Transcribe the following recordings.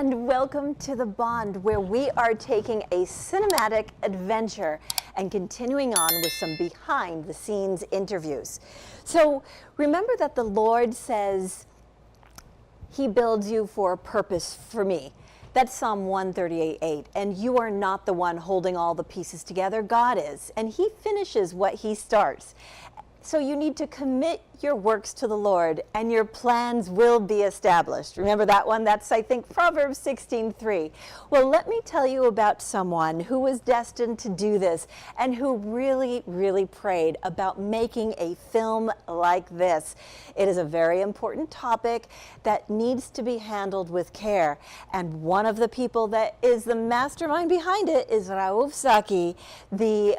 and welcome to The Bond, where we are taking a cinematic adventure and continuing on with some behind-the-scenes interviews. So remember that the Lord says He builds you for a purpose for me. That's Psalm 138:8, and you are not the one holding all the pieces together. God is, and He finishes what He starts. So you need to commit your works to the Lord, and your plans will be established. Remember that one? That's, I think, Proverbs 16:3. Well, let me tell you about someone who was destined to do this and who really, really prayed about making a film like this. It is a very important topic that needs to be handled with care. And one of the people that is the mastermind behind it is Raouf Zaki, the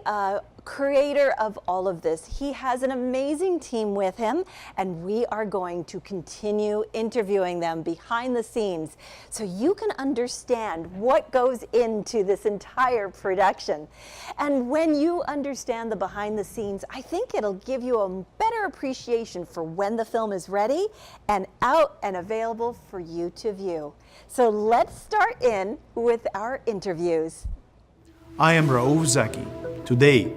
creator of all of this. He has an amazing team with him, and we are going to continue interviewing them behind the scenes so you can understand what goes into this entire production. And when you understand the behind the scenes, I think it'll give you a better appreciation for when the film is ready and out and available for you to view. So let's start in with our interviews. I am Raouf Zaki. Today,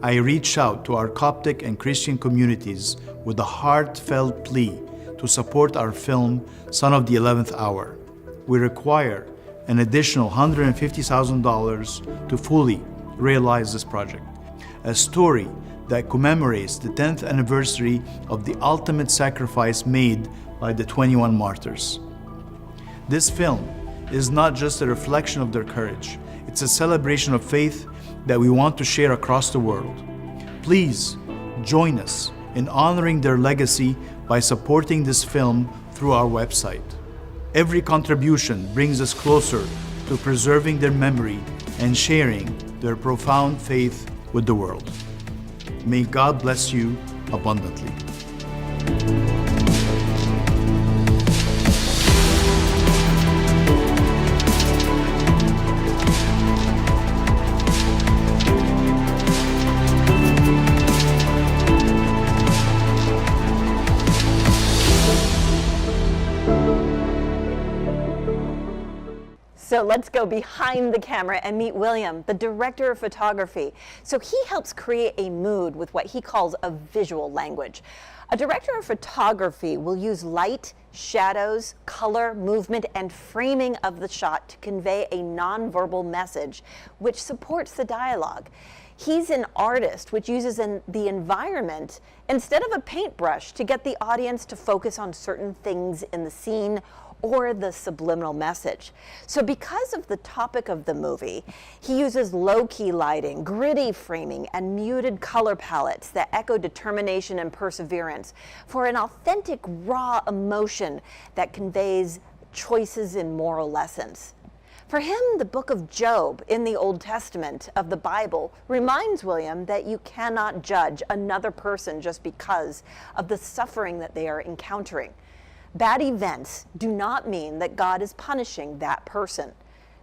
I reached out to our Coptic and Christian communities with a heartfelt plea to support our film, Son of the 11th Hour. We require an additional $150,000 to fully realize this project. A story that commemorates the 10th anniversary of the ultimate sacrifice made by the 21 martyrs. This film is not just a reflection of their courage, it's a celebration of faith that we want to share across the world. Please join us in honoring their legacy by supporting this film through our website. Every contribution brings us closer to preserving their memory and sharing their profound faith with the world. May God bless you abundantly. So let's go behind the camera and meet William, the director of photography. So he helps create a mood with what he calls a visual language. A director of photography will use light, shadows, color, movement, and framing of the shot to convey a nonverbal message which supports the dialogue. He's an artist which uses the environment instead of a paintbrush to get the audience to focus on certain things in the scene or the subliminal message. So because of the topic of the movie, he uses low-key lighting, gritty framing, and muted color palettes that echo determination and perseverance for an authentic, raw emotion that conveys choices in moral lessons. For him, the book of Job in the Old Testament of the Bible reminds William that you cannot judge another person just because of the suffering that they are encountering. Bad events do not mean that God is punishing that person.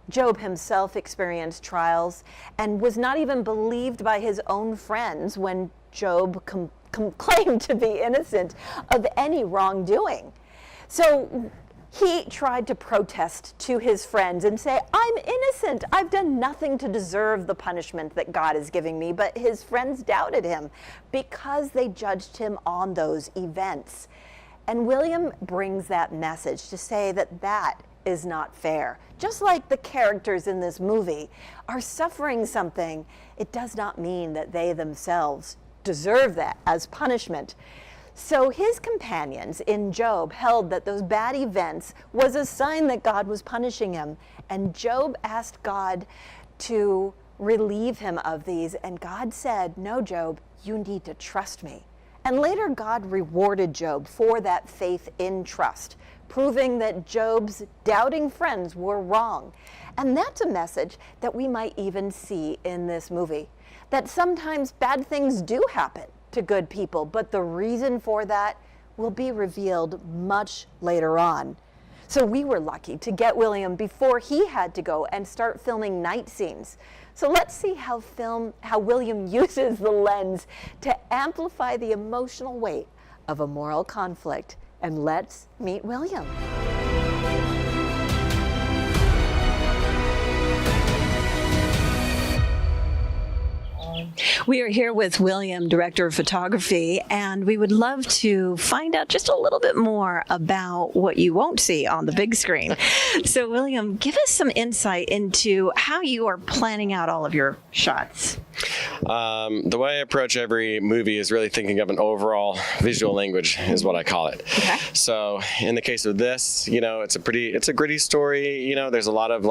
Job himself experienced trials and was not even believed by his own friends when Job claimed to be innocent of any wrongdoing. So he tried to protest to his friends and say, I'm innocent. I've done nothing to deserve the punishment that God is giving me. But his friends doubted him because they judged him on those events. And William brings that message to say that that is not fair. Just like the characters in this movie are suffering something, it does not mean that they themselves deserve that as punishment. So his companions in Job held that those bad events was a sign that God was punishing him. And Job asked God to relieve him of these. And God said, no, Job, you need to trust me. And later God rewarded Job for that faith in trust, proving that Job's doubting friends were wrong. And that's a message that we might even see in this movie, that sometimes bad things do happen to good people, but the reason for that will be revealed much later on. So we were lucky to get William before he had to go and start filming night scenes. So let's see how William uses the lens to amplify the emotional weight of a moral conflict. And let's meet William. We are here with William, director of photography, and we would love to find out just a little bit more about what you won't see on the big screen. So, William, give us some insight into how you are planning out all of your shots. The way I approach every movie is really thinking of an overall visual language, is what I call it. Okay. So in the case of this, it's a gritty story. There's a lot of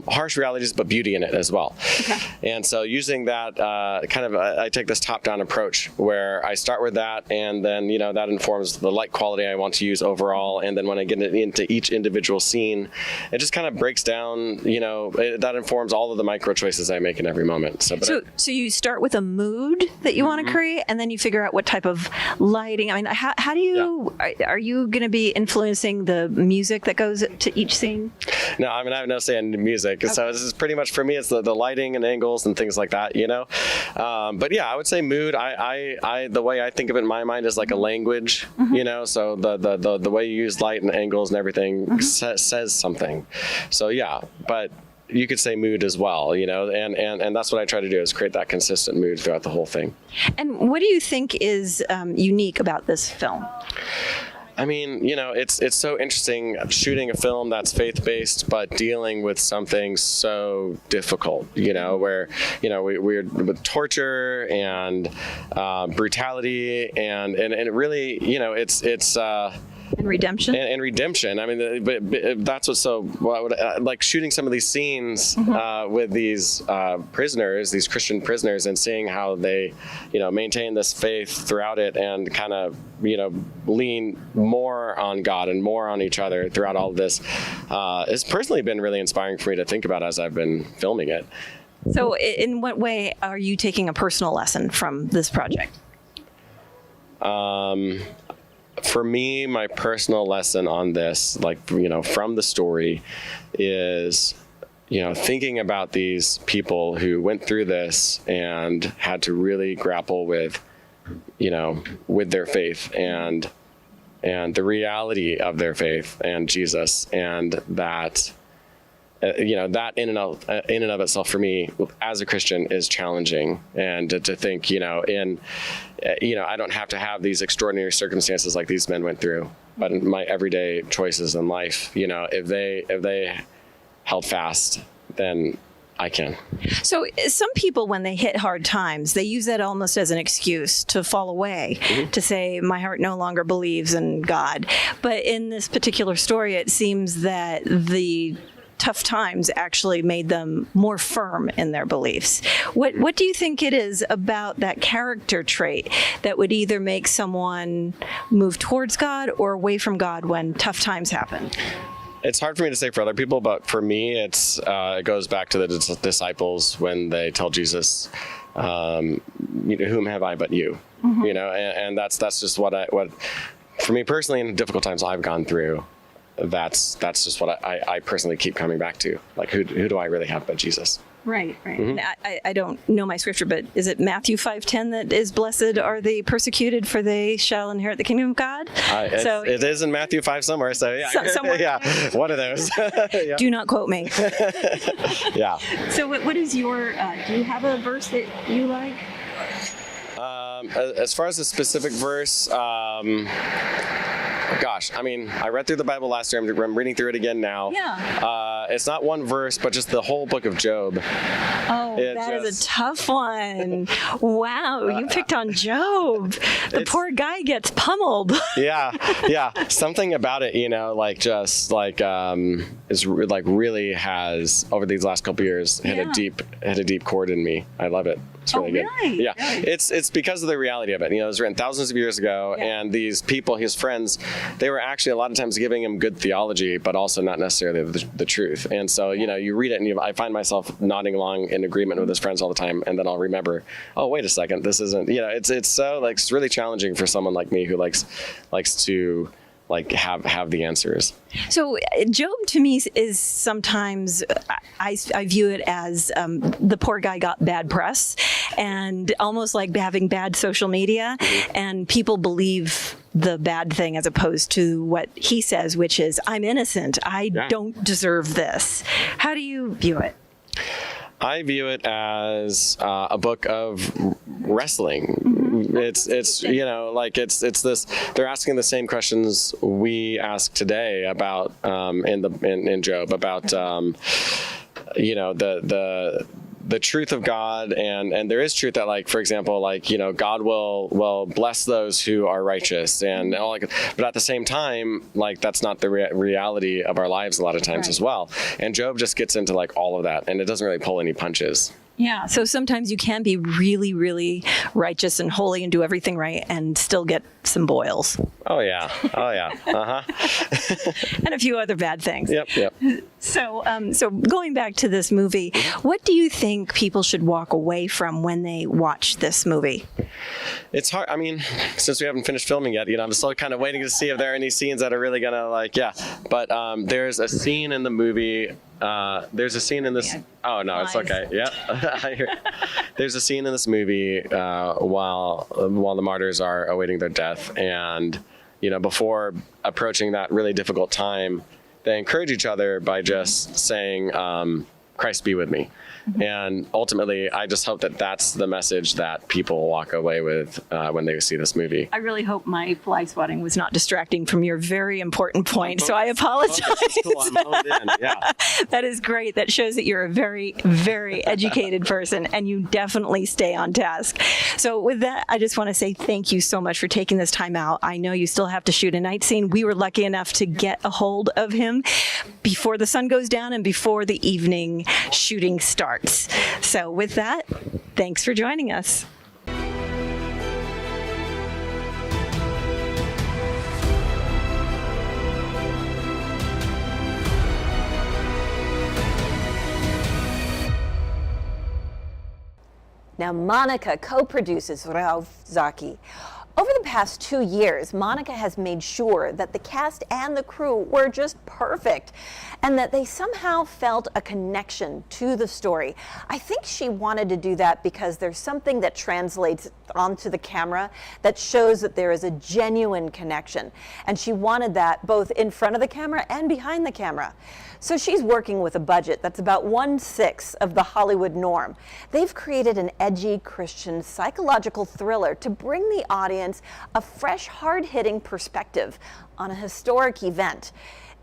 harsh realities, but beauty in it as well. Okay. And so using that I take this top-down approach where I start with that, and then that informs the light quality I want to use overall. And then when I get into each individual scene, it just kind of breaks down. That informs all of the micro choices I make in every moment. So you start with a mood that you want to create, and then you figure out what type of lighting. I mean, how do you, are you going to be influencing the music that goes to each scene? No, I have no say in the music. Okay. So this is pretty much, for me, it's the lighting and angles and things like that, But yeah, I would say mood, the way I think of it in my mind is like a language, so the way you use light and angles and everything says something. So yeah, but you could say mood as well, and that's what I try to do, is create that consistent mood throughout the whole thing. And what do you think is unique about this film? I mean, it's so interesting shooting a film that's faith-based, but dealing with something so difficult, where, we're with torture and brutality and it really, it's And redemption? And redemption. I mean, but that's what's so, like shooting some of these scenes with these prisoners, these Christian prisoners, and seeing how they, maintain this faith throughout it and kind of, lean more on God and more on each other throughout all of this. It's personally been really inspiring for me to think about as I've been filming it. So in what way are you taking a personal lesson from this project? For me, my personal lesson on this, from the story, is, thinking about these people who went through this and had to really grapple with, with their faith and the reality of their faith and Jesus, and that, that in and of itself for me as a Christian is challenging, and to think, I don't have to have these extraordinary circumstances like these men went through, but in my everyday choices in life, if they held fast, then I can. So some people, when they hit hard times, they use that almost as an excuse to fall away, to say, my heart no longer believes in God. But in this particular story, it seems that the tough times actually made them more firm in their beliefs. What do you think it is about that character trait that would either make someone move towards God or away from God when tough times happen? It's hard for me to say for other people, but for me, it goes back to the disciples when they tell Jesus, whom have I but you? And that's just what for me personally, in difficult times I've gone through. That's just what I personally keep coming back to. Like, who do I really have but Jesus? Right. I don't know my scripture, but is it Matthew 5:10 that is, blessed are the persecuted, for they shall inherit the kingdom of God? It is in Matthew 5 somewhere. So yeah, somewhere. Yeah, one of those. Yeah. Do not quote me. Yeah. So what is your? Do you have a verse that you like? As far as a specific verse, gosh, I mean, I read through the Bible last year. I'm reading through it again now. Yeah. It's not one verse, but just the whole book of Job. Oh, that is a tough one. Wow, you picked on Job. The poor guy gets pummeled. Yeah. Something about it, is really has, over these last couple years, hit a deep chord in me. I love it. It's really good. Really? Yeah. Really? It's because of the reality of it. It was written thousands of years ago, and these people, his friends, they were actually a lot of times giving him good theology, but also not necessarily the truth. And so, you read it, and I find myself nodding along in agreement with his friends all the time, and then I'll remember, oh, wait a second, this isn't, it's so, it's really challenging for someone like me who likes to have the answers. So Job to me is sometimes, I view it as the poor guy got bad press, and almost like having bad social media, and people believe the bad thing as opposed to what he says, which is, I'm innocent. I don't deserve this. How do you view it? I view it as a book of wrestling. It's you know, like it's this. They're asking the same questions we ask today about in Job, about you know, the truth of God, and there is truth that, like, for example, like, you know, God will bless those who are righteous, and all, like, but at the same time, like, that's not the reality of our lives a lot of times as well. And Job just gets into like all of that, and it doesn't really pull any punches. Yeah, so sometimes you can be really, really righteous and holy and do everything right and still get some boils. Oh yeah, And a few other bad things. Yep. So going back to this movie, what do you think people should walk away from when they watch this movie? It's hard. I mean, since we haven't finished filming yet, you know, I'm still kind of waiting to see if there are any scenes that are really gonna, like, yeah. But there's a scene in the movie. There's a scene in this. Oh no, it's okay. Yeah, I hear. There's a scene in this movie while the martyrs are awaiting their death, and, you know, before approaching that really difficult time, they encourage each other by just saying, "Christ be with me." And ultimately, I just hope that that's the message that people walk away with when they see this movie. I really hope my fly swatting was not distracting from your very important point, so I apologize. Cool. I'm honed in. Yeah. That is great. That shows that you're a very, very educated person, and you definitely stay on task. So with that, I just want to say thank you so much for taking this time out. I know you still have to shoot a night scene. We were lucky enough to get a hold of him before the sun goes down and before the evening shooting starts. So with that, thanks for joining us. Now, Monica co-produces Raouf Zaki. Over the past 2 years, Monica has made sure that the cast and the crew were just perfect and that they somehow felt a connection to the story. I think she wanted to do that because there's something that translates onto the camera that shows that there is a genuine connection. And she wanted that both in front of the camera and behind the camera. So she's working with a budget that's about 1/6 of the Hollywood norm. They've created an edgy Christian psychological thriller to bring the audience a fresh, hard-hitting perspective on a historic event.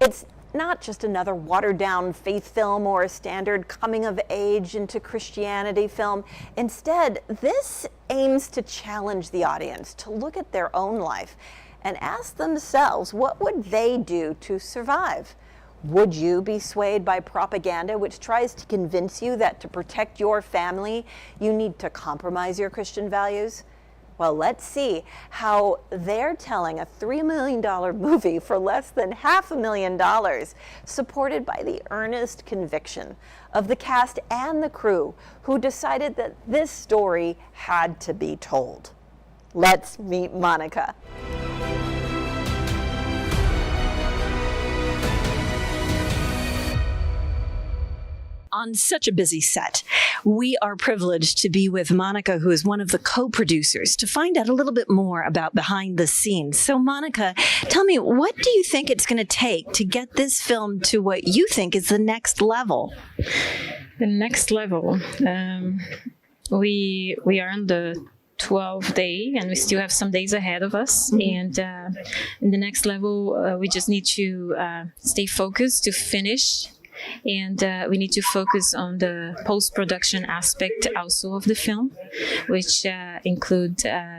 It's not just another watered-down faith film or a standard coming-of-age into Christianity film. Instead, this aims to challenge the audience to look at their own life and ask themselves, what would they do to survive? Would you be swayed by propaganda which tries to convince you that to protect your family, you need to compromise your Christian values? Well, let's see how they're telling a $3 million movie for less than $500,000, supported by the earnest conviction of the cast and the crew who decided that this story had to be told. Let's meet Monica. On such a busy set, we are privileged to be with Monica, who is one of the co-producers, to find out a little bit more about behind the scenes. So Monica, tell me, what do you think it's going to take to get this film to what you think is the next level? The next level. We are on the 12th day, and we still have some days ahead of us. And in the next level, we just need to stay focused to finish. And we need to focus on the post-production aspect also of the film, which include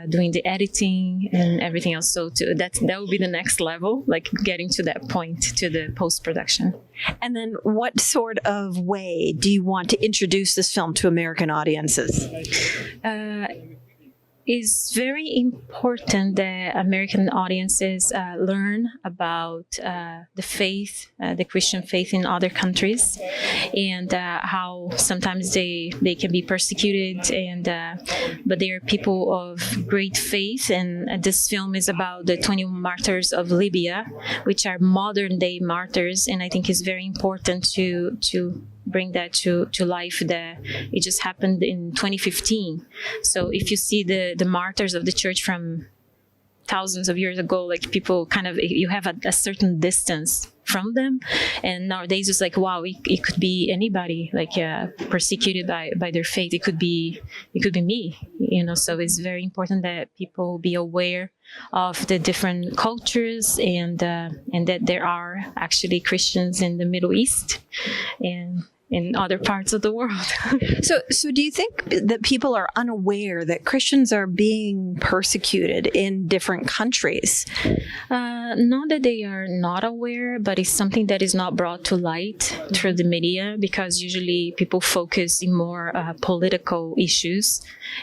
doing the editing and everything else. So that will be the next level, like getting to that point, to the post-production. And then what sort of way do you want to introduce this film to American audiences? It's very important that American audiences learn about the faith, the Christian faith in other countries, and how sometimes they can be persecuted, and but they are people of great faith. And this film is about the 21 martyrs of Libya, which are modern day martyrs, and I think it's very important to bring that to life. That it just happened in 2015. So if you see the martyrs of the church from thousands of years ago, like people kind of, you have a certain distance from them. And nowadays it's like, wow, it could be anybody, like persecuted by their faith. It could be me, so it's very important that people be aware of the different cultures and that there are actually Christians in the Middle East and in other parts of the world. So do you think that people are unaware that Christians are being persecuted in different countries? Not that they are not aware, but it's something that is not brought to light through the media, because usually people focus in more political issues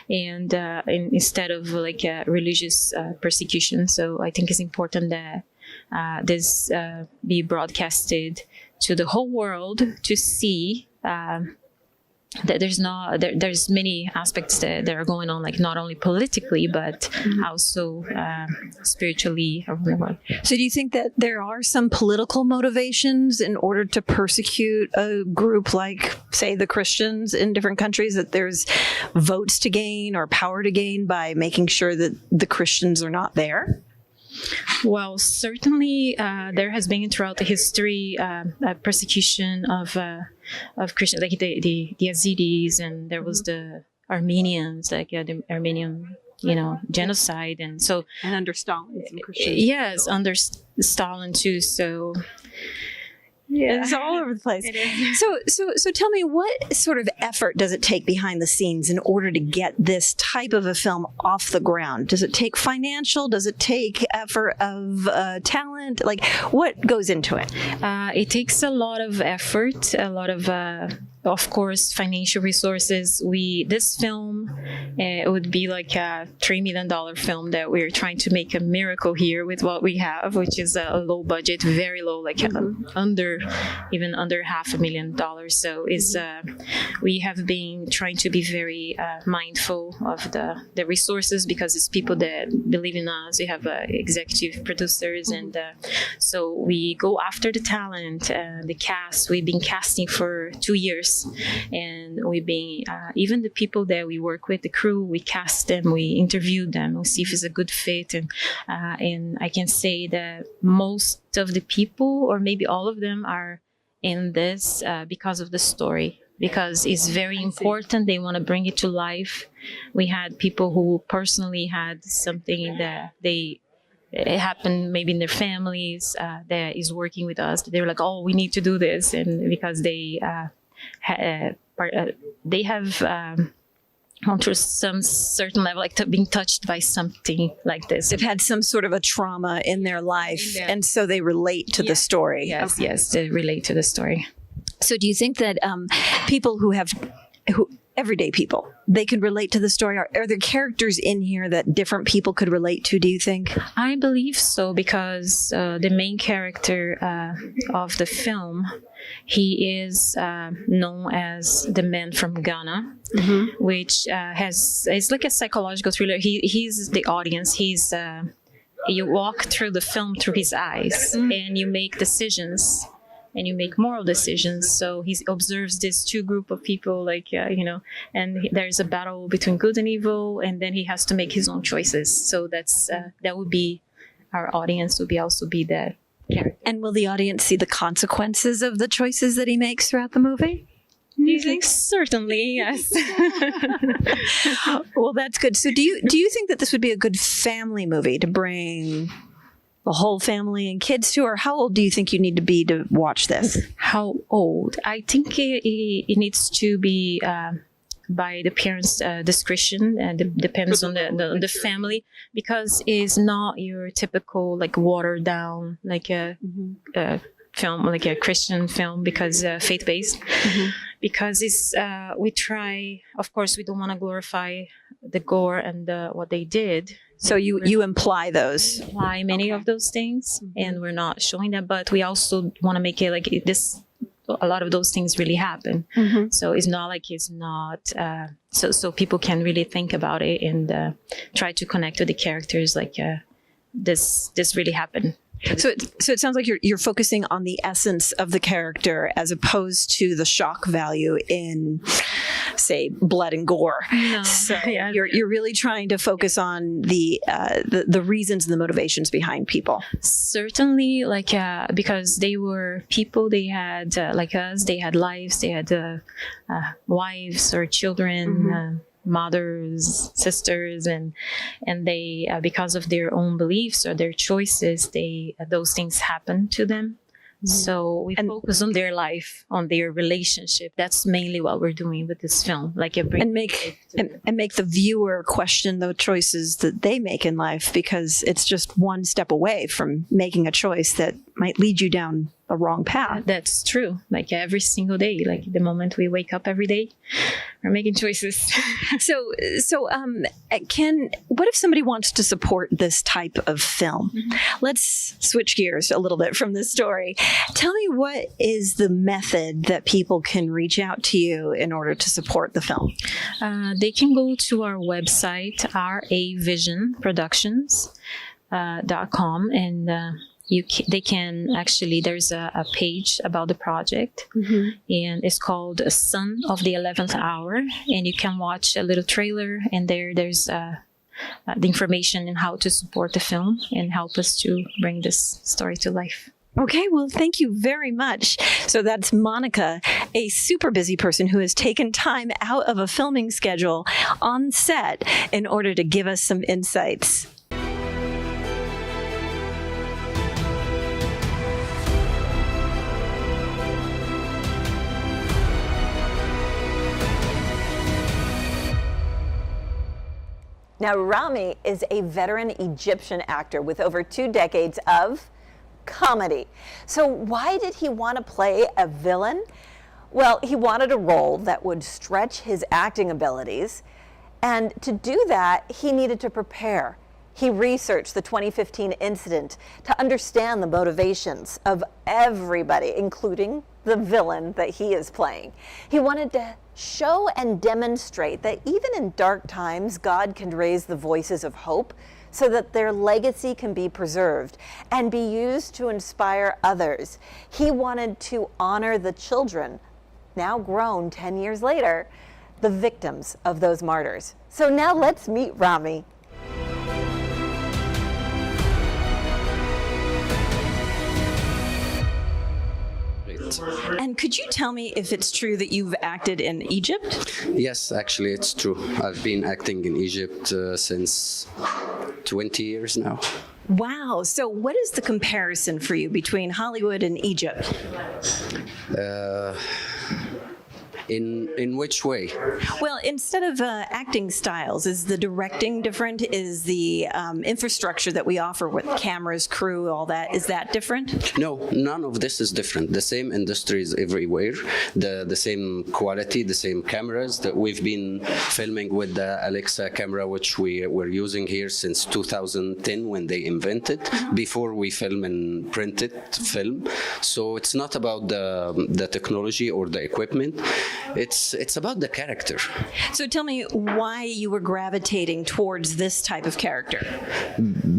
and instead of like religious persecution. So I think it's important that this be broadcasted to the whole world to see that there's many aspects that are going on, like not only politically but also spiritually around the world. So do you think that there are some political motivations in order to persecute a group like, say, the Christians in different countries, that there's votes to gain or power to gain by making sure that the Christians are not there? Well, certainly there has been throughout the history persecution of Christians, like the Yazidis, and there was the Armenians, like the Armenian, genocide, and so. And under Stalin, some Christians. Yes, under Stalin too. So. Yeah, it's all over the place. It is. So tell me, what sort of effort does it take behind the scenes in order to get this type of a film off the ground? Does it take financial? Does it take effort of talent? Like, what goes into it? It takes a lot of effort, a lot of course, financial resources. This film, it would be like a $3 million film that we're trying to make a miracle here with what we have, which is a low budget, very low, like under $500,000. So we have been trying to be very mindful of the resources, because it's people that believe in us. We have executive producers, and so we go after the talent, the cast. We've been casting for 2 years. And we've been, even the people that we work with, the crew, we cast them, we interview them, we see if it's a good fit. And I can say that most of the people, or maybe all of them, are in this because of the story, because it's very important. They want to bring it to life. We had people who personally had something that it happened maybe in their families that is working with us. They were like, oh, we need to do this. And because they have gone through some certain level, like being touched by something like this. They've had some sort of a trauma in their life, and so they relate to the story. Yes, yes, they relate to the story. So do you think that people who everyday people, they can relate to the story? Are there characters in here that different people could relate to, do you think? I believe so, because the main character of the film, he is known as the man from Ghana, which it's like a psychological thriller. He's the audience. You walk through the film through his eyes, and you make decisions. And you make moral decisions. So he observes this two group of people, like, and there's a battle between good and evil, and then he has to make his own choices. So that would be our audience, would also be that character. And will the audience see the consequences of the choices that he makes throughout the movie? Do you think? Certainly, yes. Well, that's good. So do you think that this would be a good family movie to bring the whole family and kids to, or how old do you think you need to be to watch this? How old? I think it needs to be by the parents' discretion, and depends on the family, because it's not your typical like watered down like a film, like a Christian film, because faith-based. Because it's we try, of course, we don't want to glorify the gore and what they did. So you imply those. Imply many of those things, and we're not showing them, but we also want to make it like this. A lot of those things really happen. So it's not like it's not. So people can really think about it and try to connect to the characters. Like this really happened. So it sounds like you're focusing on the essence of the character as opposed to the shock value in say, blood and gore. No. So Yeah. you're really trying to focus on the reasons and the motivations behind people. Certainly, like because they were people, they had like us, they had lives, they had wives or children, mothers, sisters, and they because of their own beliefs or their choices, those things happen to them. So we focus on their life, on their relationship. That's mainly what we're doing with this film. Like and make the viewer question the choices that they make in life, because it's just one step away from making a choice that might lead you down a wrong path. That's true. Like every single day, like the moment we wake up every day, we're making choices. So, Ken, what if somebody wants to support this type of film? Let's switch gears a little bit from this story. Tell me, what is the method that people can reach out to you in order to support the film? They can go to our website, ravisionproductions.com, and they can actually, there's a page about the project, and it's called Son of the 11th Hour, and you can watch a little trailer, and there's the information on how to support the film and help us to bring this story to life. Okay, well, thank you very much. So that's Monica, a super busy person who has taken time out of a filming schedule on set in order to give us some insights. Now, Rami is a veteran Egyptian actor with over 2 decades of comedy. So why did he want to play a villain? Well, he wanted a role that would stretch his acting abilities. And to do that, he needed to prepare. He researched the 2015 incident to understand the motivations of everybody, including the villain that he is playing. He wanted to show and demonstrate that even in dark times, God can raise the voices of hope so that their legacy can be preserved and be used to inspire others. He wanted to honor the children, now grown 10 years later, the victims of those martyrs. So now let's meet Rami. And could you tell me if it's true that you've acted in Egypt? Yes, actually, it's true. I've been acting in Egypt since 20 years now. Wow. So what is the comparison for you between Hollywood and Egypt? In which way? Well, instead of acting styles, is the directing different? Is the infrastructure that we offer with cameras, crew, all that, is that different? No, none of this is different. The same industries everywhere, the same quality, the same cameras that we've been filming with the Alexa camera, which we were using here since 2010 when they invented, before we film in printed film. So it's not about the technology or the equipment. It's about the character. So tell me why you were gravitating towards this type of character.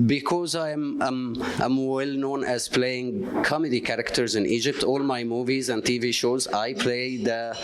Because I'm well known as playing comedy characters in Egypt. All my movies and TV shows, I play the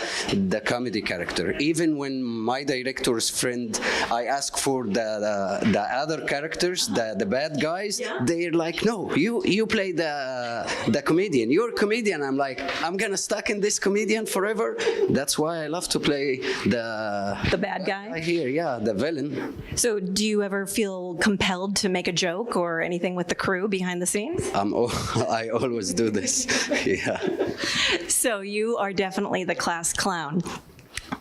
comedy character. Even when my director's friend, I ask for the other characters, the bad guys, they're like, no, you play the comedian. You're a comedian. I'm like, I'm gonna stuck in this comedian forever. That's why I love to play the bad guy. Here, yeah, the villain. So do you ever feel compelled to make a joke or anything with the crew behind the scenes? I always do this. Yeah. So you are definitely the class clown.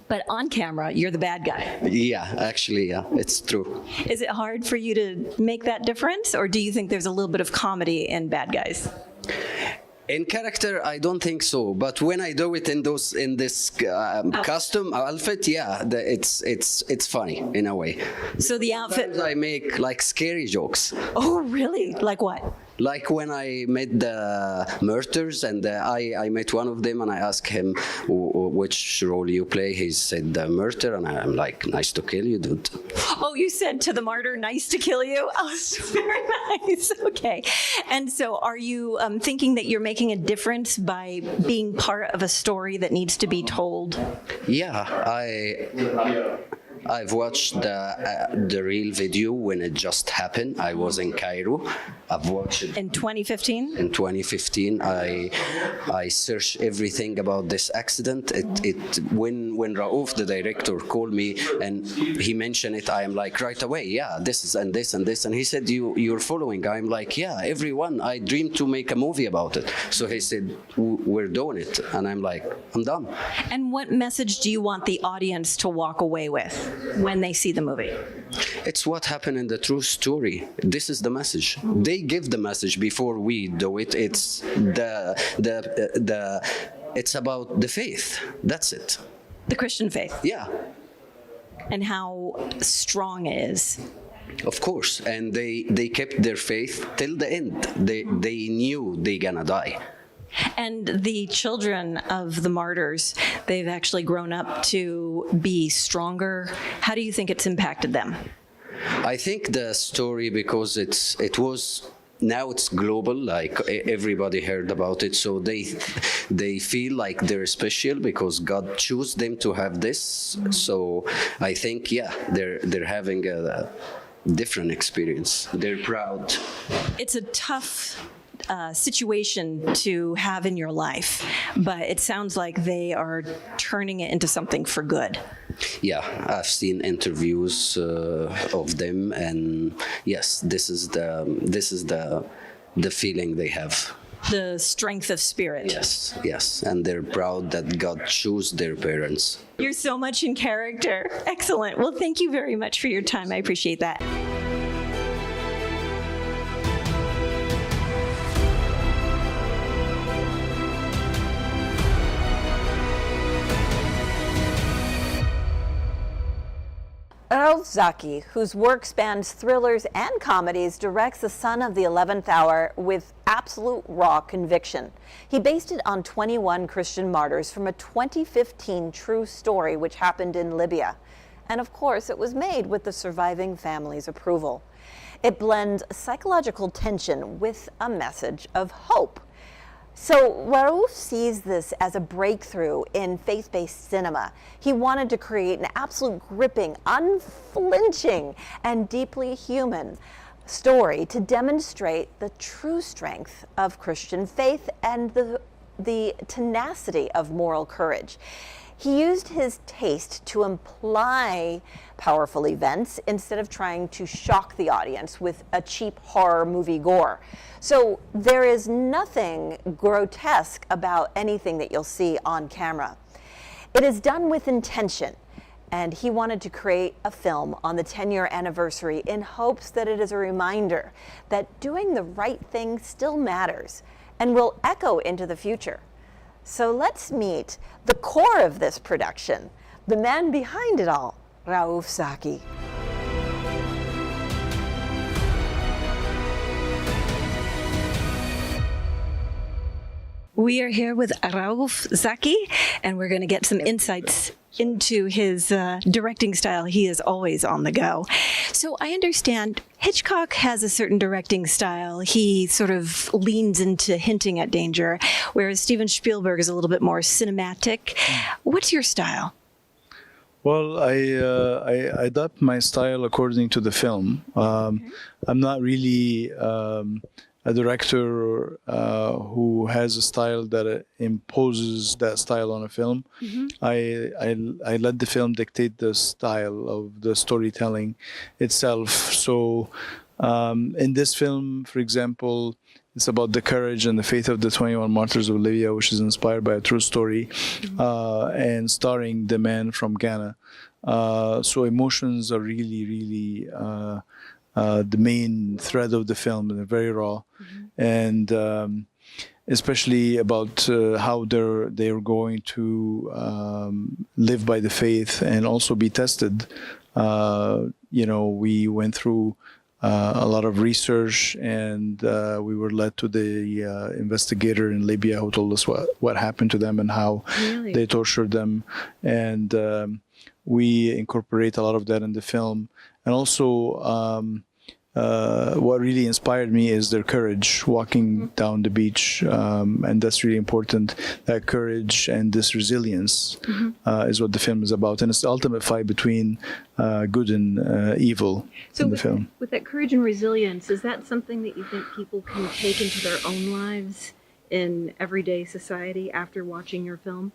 But on camera, you're the bad guy. Yeah, actually, yeah, it's true. Is it hard for you to make that difference, or do you think there's a little bit of comedy in bad guys? In character, I don't think so. But when I do it in this custom outfit, yeah, it's funny in a way. So the outfit. Sometimes I make like scary jokes. Oh, really? Like what? Like when I met the Murters, and I met one of them, and I asked him which role you play. He said the Murder, and I'm like, nice to kill you, dude. Oh, you said to the martyr, nice to kill you? Oh, very nice. Okay. And so are you thinking that you're making a difference by being part of a story that needs to be told? Yeah, I've watched the real video when it just happened. I was in Cairo. I've watched it In 2015? in 2015. I searched everything about this accident. When Raouf, the director, called me and he mentioned it, I am like right away, yeah, this is and this and this. And he said, you're following. I'm like, yeah, everyone. I dreamed to make a movie about it. So he said, we're doing it. And I'm like, I'm done. And what message do you want the audience to walk away with when they see the movie? It's what happened in the true story. This is the message. They give the message before we do it. It's it's about the faith. That's it. The Christian faith Yeah, and how strong it is. of course. And they kept their faith till the end. They knew they gonna die. And the children of the martyrs, they've actually grown up to be stronger. How do you think it's impacted them? I think the story, because it was now it's global, like everybody heard about it, so they feel like they're special because God chose them to have this. So I think, yeah, they're having a different experience. They're proud. It's a tough situation to have in your life, but it sounds like they are turning it into something for good. Yeah, I've seen interviews of them, and yes, this is the feeling they have. The strength of spirit. Yes, and they're proud that God chose their parents. You're so much in character. Excellent. Well, thank you very much for your time. I appreciate that. Raouf Zaki, whose work spans thrillers and comedies, directs The Son of the 11th Hour with absolute raw conviction. He based it on 21 Christian martyrs from a 2015 true story which happened in Libya. And of course, it was made with the surviving family's approval. It blends psychological tension with a message of hope. So Raouf sees this as a breakthrough in faith-based cinema. He wanted to create an absolute gripping, unflinching, and deeply human story to demonstrate the true strength of Christian faith and the tenacity of moral courage. He used his taste to imply powerful events instead of trying to shock the audience with a cheap horror movie gore. So there is nothing grotesque about anything that you'll see on camera. It is done with intention, and he wanted to create a film on the 10-year anniversary in hopes that it is a reminder that doing the right thing still matters and will echo into the future. So let's meet the core of this production, the man behind it all, Raouf Zaki. We are here with Raouf Zaki, and we're going to get some insights into his directing style. He is always on the go. So I understand Hitchcock has a certain directing style. He sort of leans into hinting at danger, whereas Steven Spielberg is a little bit more cinematic. What's your style? Well, I adapt my style according to the film. I'm not really a director who has a style that imposes that style on a film. I let the film dictate the style of the storytelling itself. So in this film, for example, it's about the courage and the faith of the 21 martyrs of Libya, which is inspired by a true story, and starring the man from Ghana. So emotions are really the main thread of the film, and they're very raw, and especially about how they're going to live by the faith and also be tested. We went through a lot of research, and we were led to the investigator in Libya who told us what happened to them and how they tortured them. And we incorporate a lot of that in the film. And also, what really inspired me is their courage walking down the beach, and that's really important. That courage and this resilience is what the film is about, and it's the ultimate fight between good and evil in the film. With that courage and resilience, is that something that you think people can take into their own lives in everyday society after watching your film?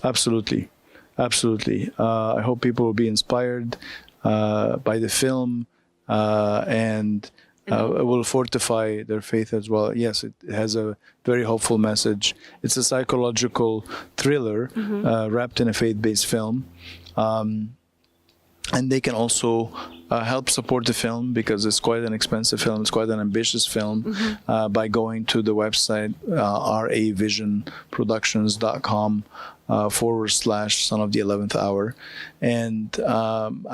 Absolutely, absolutely. I hope people will be inspired by the film. And it will fortify their faith as well. Yes, it has a very hopeful message. It's a psychological thriller wrapped in a faith-based film. And they can also help support the film because it's quite an expensive film. It's quite an ambitious film by going to the website ravisionproductions.com /Son of the 11th Hour. And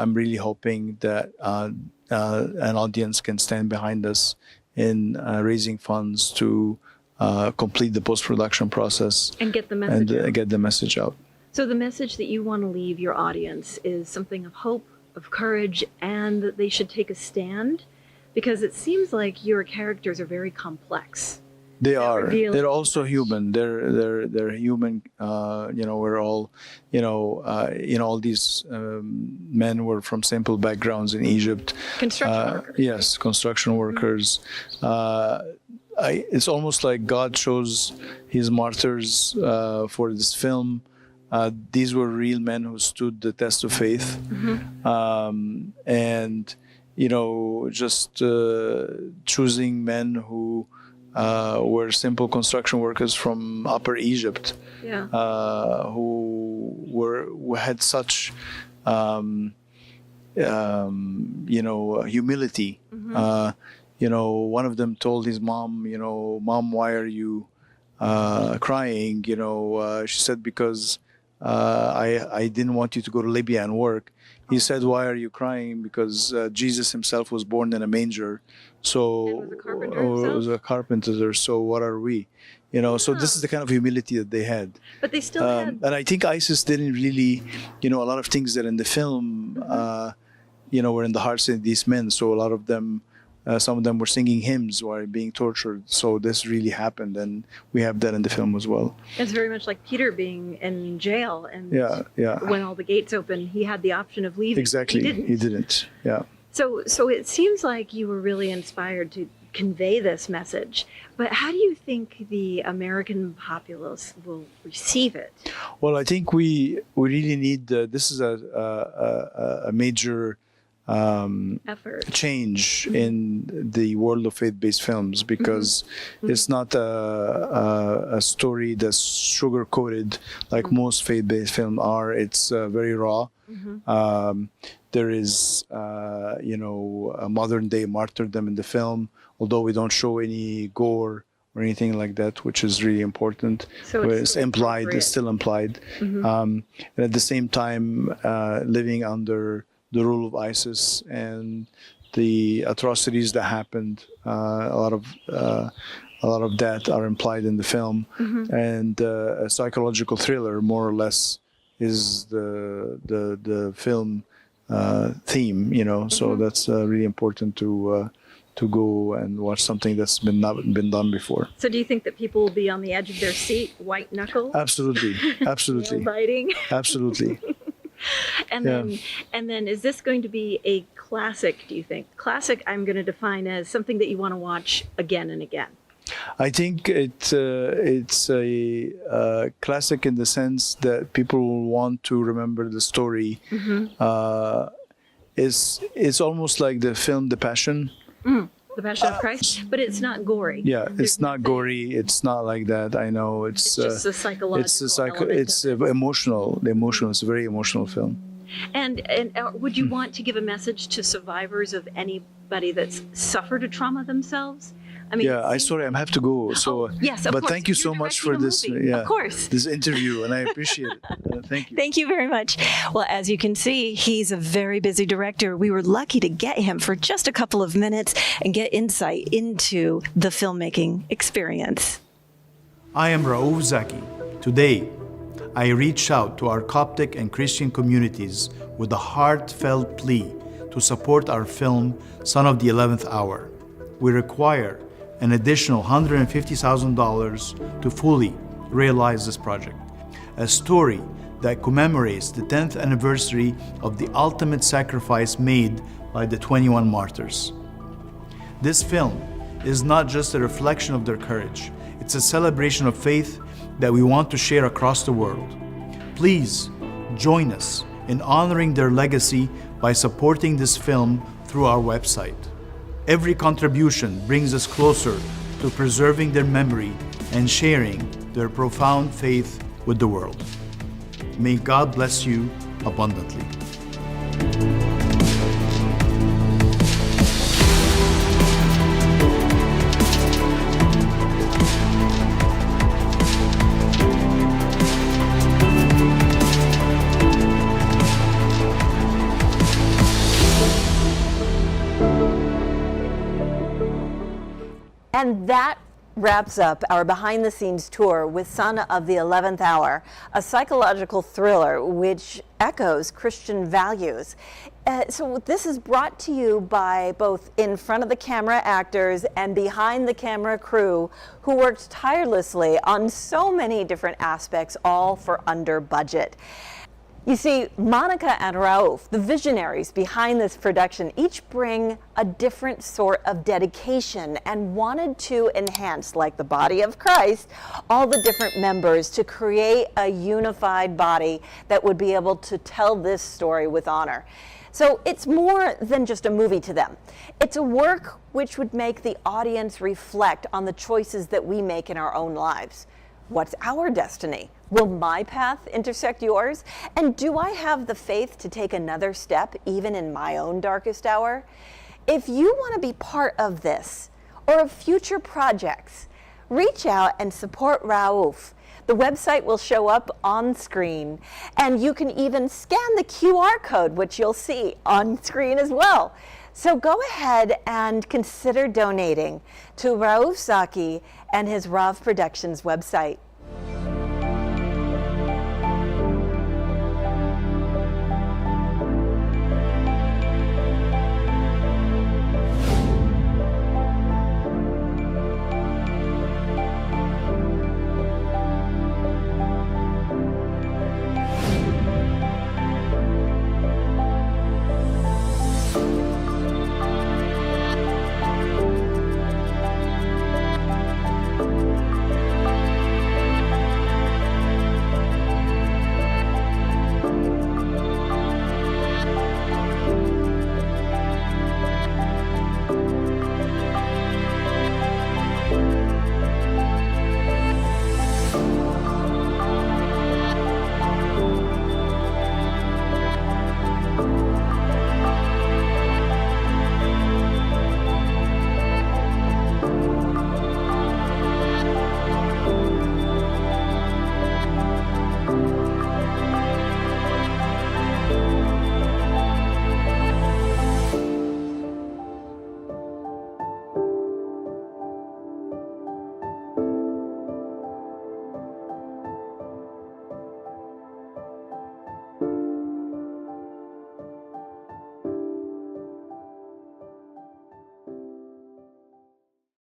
I'm really hoping that an audience can stand behind us in raising funds to complete the post-production process and get the message out. Get the message out. So the message that you want to leave your audience is something of hope, of courage, and that they should take a stand, because it seems like your characters are very complex. They are. They're also human. They're human. We're all, all these men were from simple backgrounds in Egypt. Construction workers. Yes, construction workers. It's almost like God chose His martyrs for this film. These were real men who stood the test of faith, and just choosing men who were simple construction workers from Upper Egypt, who had such humility. One of them told his mom, "Mom, why are you crying?" She said, "Because I didn't want you to go to Libya and work." He said, "Why are you crying?" Because Jesus himself was born in a manger. So was a carpenter. So what are we? So this is the kind of humility that they had. But they still had. And I think ISIS didn't really, a lot of things that in the film, were in the hearts of these men. So a lot of them, some of them were singing hymns while being tortured. So this really happened, and we have that in the film as well. It's very much like Peter being in jail, and when all the gates opened, he had the option of leaving. Exactly, he didn't. Yeah. So it seems like you were really inspired to convey this message. But how do you think the American populace will receive it? Well, I think we really need. This is a major effort change in the world of faith-based films, because it's not a story that's sugar-coated like most faith-based films are. It's very raw. There is, a modern-day martyrdom in the film, although we don't show any gore or anything like that, which is really important. So it's implied. It's still implied. And at the same time, living under the rule of ISIS and the atrocities that happened, a lot of that are implied in the film, and a psychological thriller, more or less, is the film theme. So that's really important to go and watch something that's not been done before. So do you think that people will be on the edge of their seat, white knuckle? Absolutely, absolutely, nail biting? Absolutely. And then is this going to be a classic, do you think? Classic, I'm going to define as something that you want to watch again and again. I think it's a classic in the sense that people will want to remember the story. It's almost like the film The Passion. The Passion of Christ, but it's not gory. Yeah, it's not gory. It's not like that. I know it's just a psychological. It's emotional. The emotional. It's a very emotional film. And would you want to give a message to survivors of anybody that's suffered a trauma themselves? I mean, Yeah, sorry, I have to go. So, yes, of but course. thank you You're so much directing for a this. movie. Yeah, Of course. this interview, and I appreciate it. Thank you. Thank you very much. Well, as you can see, he's a very busy director. We were lucky to get him for just a couple of minutes and get insight into the filmmaking experience. I am Raouf Zaki. Today, I reach out to our Coptic and Christian communities with a heartfelt plea to support our film, Son of the 11th Hour. We require an additional $150,000 to fully realize this project. A story that commemorates the 10th anniversary of the ultimate sacrifice made by the 21 martyrs. This film is not just a reflection of their courage, it's a celebration of faith that we want to share across the world. Please join us in honoring their legacy by supporting this film through our website. Every contribution brings us closer to preserving their memory and sharing their profound faith with the world. May God bless you abundantly. And that wraps up our behind the scenes tour with Son of the 11th Hour, a psychological thriller which echoes Christian values. So this is brought to you by both in front of the camera actors and behind the camera crew who worked tirelessly on so many different aspects, all for under budget. You see, Monica and Raouf, the visionaries behind this production, each bring a different sort of dedication and wanted to enhance, like the body of Christ, all the different members to create a unified body that would be able to tell this story with honor. So it's more than just a movie to them. It's a work which would make the audience reflect on the choices that we make in our own lives. What's our destiny? Will my path intersect yours? And do I have the faith to take another step even in my own darkest hour? If you want to be part of this or of future projects, reach out and support Raouf. The website will show up on screen, and you can even scan the QR code, which you'll see on screen as well. So go ahead and consider donating to Raouf Zaki and his Rav Productions website.